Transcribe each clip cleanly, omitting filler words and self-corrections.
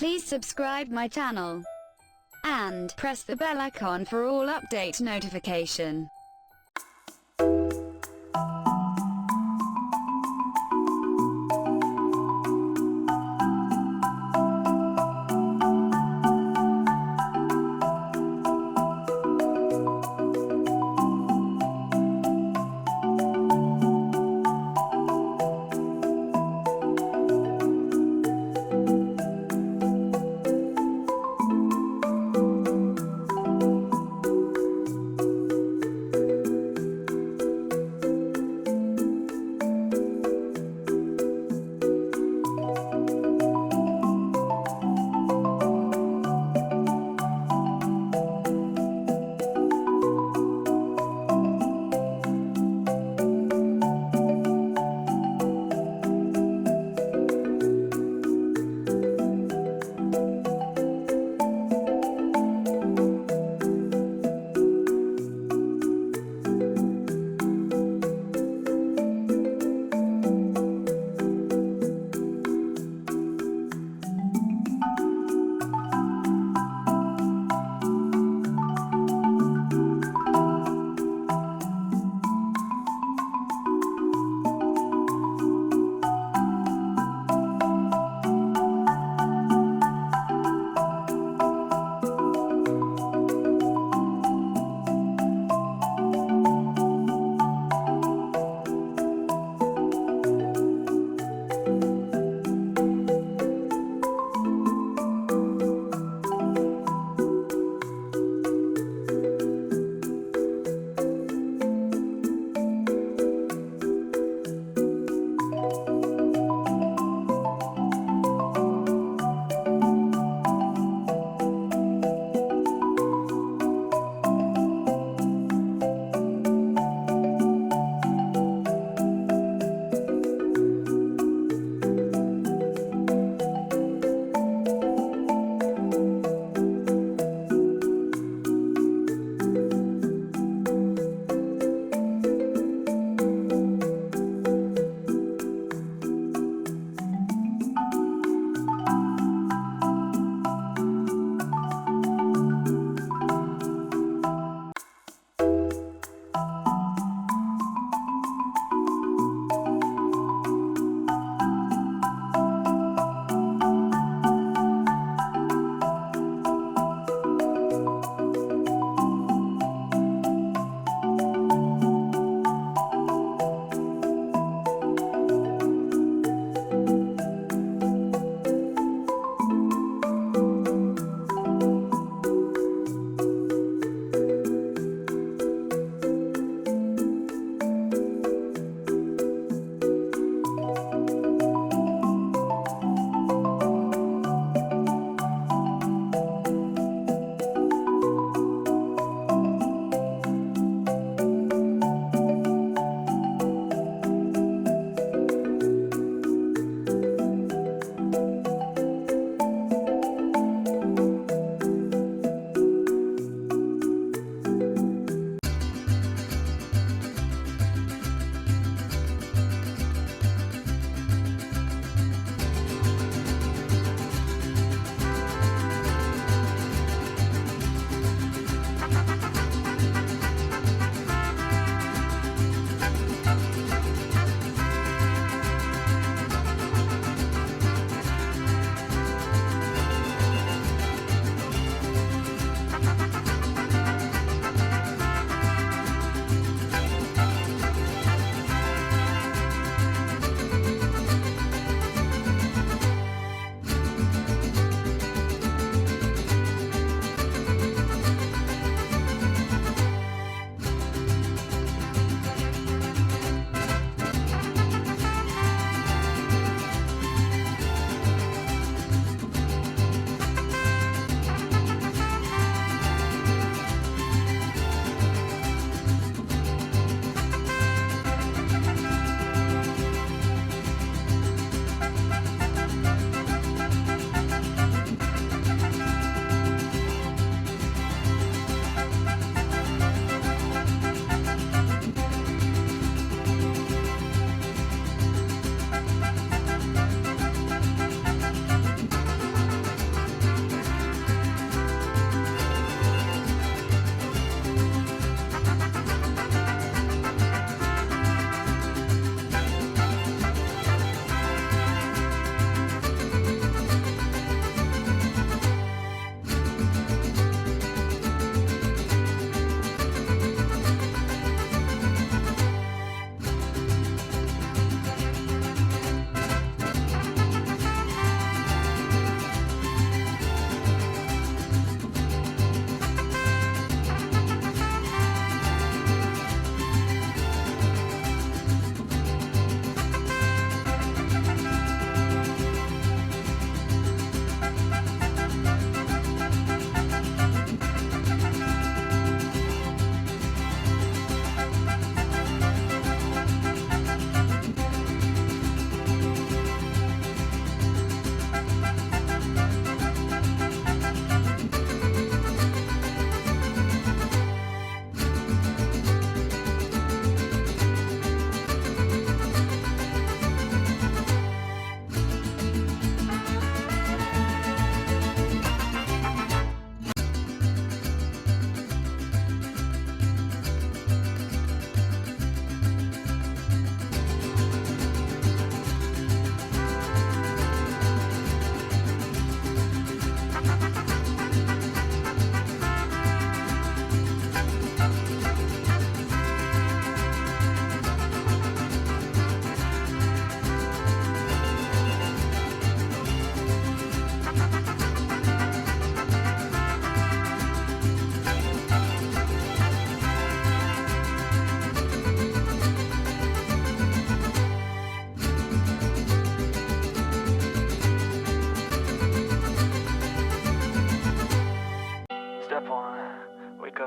Please subscribe my channel and press the bell icon for all update notification.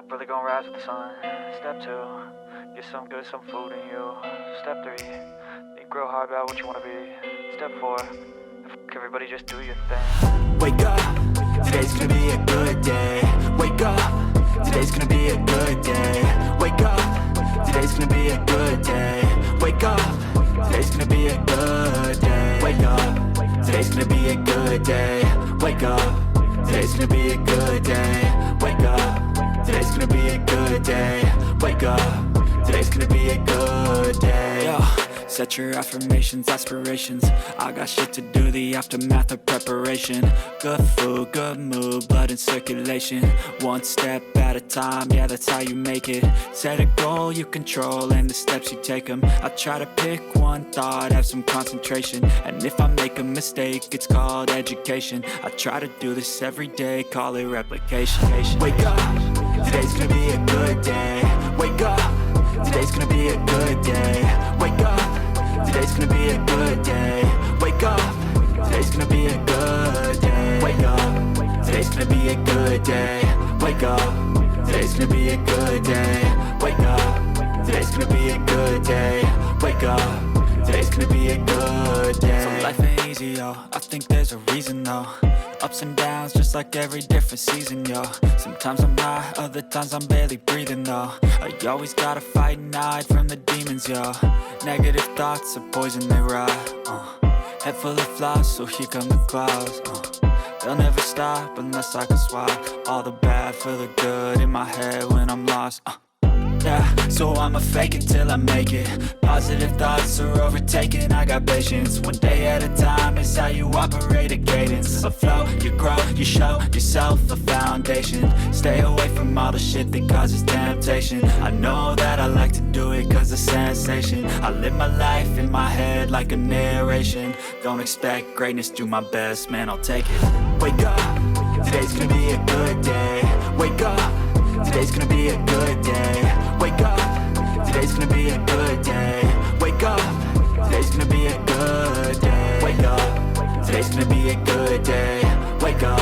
up, really gonna rise with the sun. Step 2, get some good, some food in you. Step 3, think real hard about what you wanna be. Step 4, everybody just do your thing. Wake up, today's gonna be a good day. Wake up, today's gonna be a good day. Wake up, today's gonna be a good day. Wake up, today's gonna be a good day. Wake up, today's gonna be a good day. Wake up, today's gonna be a good day. Wake up, today's gonna be a good day. Wake up, today's gonna be a good day. Yo. Set your affirmations, aspirations. I got shit to do, the aftermath of preparation. Good food, good mood, blood in circulation. One step at a time, yeah, that's how you make it. Set a goal you control and the steps you take them. I try to pick one thought, have some concentration. And if I make a mistake, it's called education. I try to do this every day, call it replication. Wake up, today's gonna be a good day. Wake up, today's gonna be a good day. Wake up, today's gonna be a good day. Wake up, today's gonna be a good day. Wake up, today's gonna be a good day. Wake up, today's gonna be a good day. Wake up, today's gonna be a good day. Wake up, today's gonna be a good day. So life ain't easy, yo, I think there's a reason though. Ups and downs, just like every different season, yo. Sometimes I'm high, other times I'm barely breathing, though. I always gotta fight and hide from the demons, yo. Negative thoughts are poison, they rot. Head full of flies, so here come the clouds. They'll never stop unless I can swap all the bad for the good in my head when I'm lost. Yeah, so I'ma fake it till I make it. Positive thoughts are overtaken, I got patience. One day at a time is how you operate a cadence. A flow, you grow, you show yourself a foundation. Stay away from all the shit that causes temptation. I know that I like to do it cause of sensation. I live my life in my head like a narration. Don't expect greatness, do my best, man, I'll take it. Wake up, today's gonna be a good day. Wake up, today's gonna be a good day. Wake up, today's gonna be a good day. Wake up, today's gonna be a good day. Wake up, today's gonna be a good day. Wake up,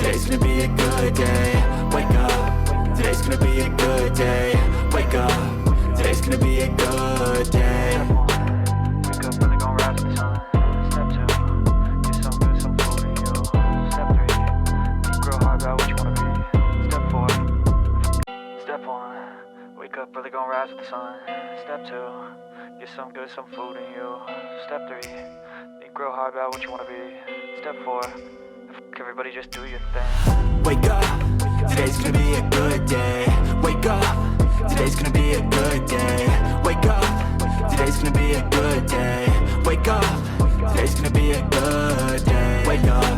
today's gonna be a good day. Wake up, today's gonna be a good day. Wake up, today's gonna be a good day. Wake up, really gonna rise with the sun. Step 2, get some good, some food in you. Step 3, think real hard about what you wanna be. Step 4, Step 1, wake up, really gonna rise with the sun. Step 2, get some good, some food in you. Step 3, think real hard about what you wanna be. Step 4, everybody just do your thing. Wake up, today's gonna be a good day. Wake up, today's gonna be a good day. Wake up, today's gonna be a good day. Wake up, today's gonna be a good day. Wake up,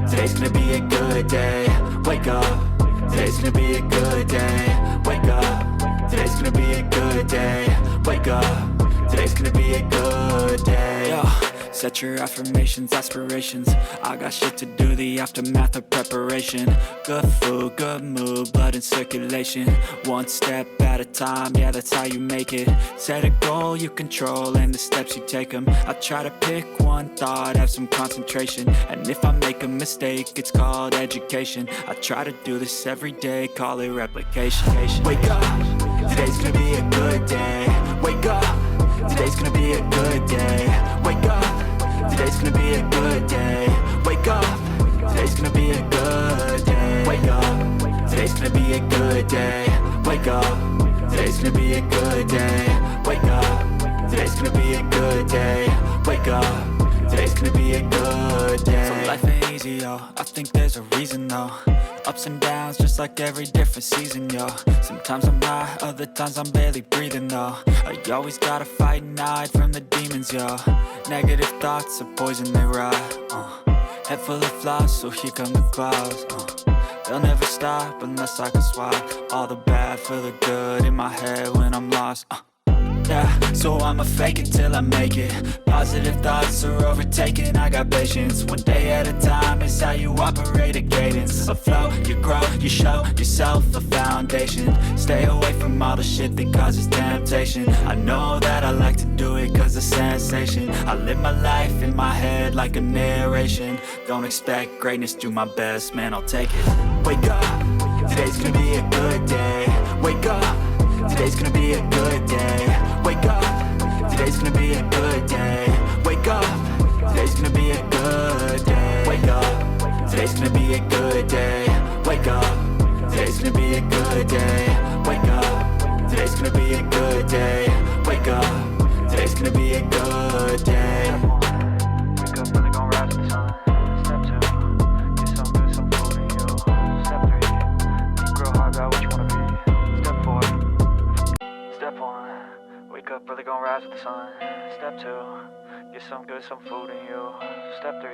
today's gonna be a good day. Wake up, today's gonna be a good day. Wake up, today's gonna be a good day. Wake up, today's gonna be a good day. Yo. Set your affirmations, aspirations. I got shit to do, the aftermath of preparation. Good food, good mood, blood in circulation. One step at a time, yeah, that's how you make it. Set a goal you control and the steps you take them. I try to pick one thought, have some concentration. And if I make a mistake, it's called education. I try to do this every day, call it replication. Wake up, today's gonna be a good day. Wake up, today's gonna be a good day. Wake up, today's gonna be a good day. Wake up, today's gonna be a good day. Wake up, today's gonna be a good day. Wake up, today's gonna be a good day. Wake up, today's gonna be a good day. Wake up, today's gonna be a good day. So life ain't easy, yo, I think there's a reason though. Ups and downs, just like every different season, yo. Sometimes I'm high, other times I'm barely breathing, though. I always gotta fight and hide from the demons, yo. Negative thoughts are poison, they rot. Head full of flies, so here come the clouds. They'll never stop unless I can swap all the bad for the good in my head when I'm lost. Yeah, so I'ma fake it till I make it. Positive thoughts are overtaken, I got patience. One day at a time is how you operate a cadence. A flow, you grow, you show yourself a foundation. Stay away from all the shit that causes temptation. I know that I like to do it cause of sensation. I live my life in my head like a narration. Don't expect greatness, do my best, man, I'll take it. Wake up, today's gonna be a good day. Wake up, today's gonna be a good day. Wake up, today's gonna be a good day. Wake up, today's gonna be a good day. Wake up, today's gonna be a good day. Wake up, today's gonna be a good day. Wake up, today's gonna be a good day. Wake up, today's gonna be a good day. Step 1, wake up, really gon' rise to the sun. Step 2, get some good, some food in you. Step 3, think real hard about what you wanna be. Step 4, step 1, wake up, really gon' rise with the sun. Step 2, get some good, some food in you. Step 3,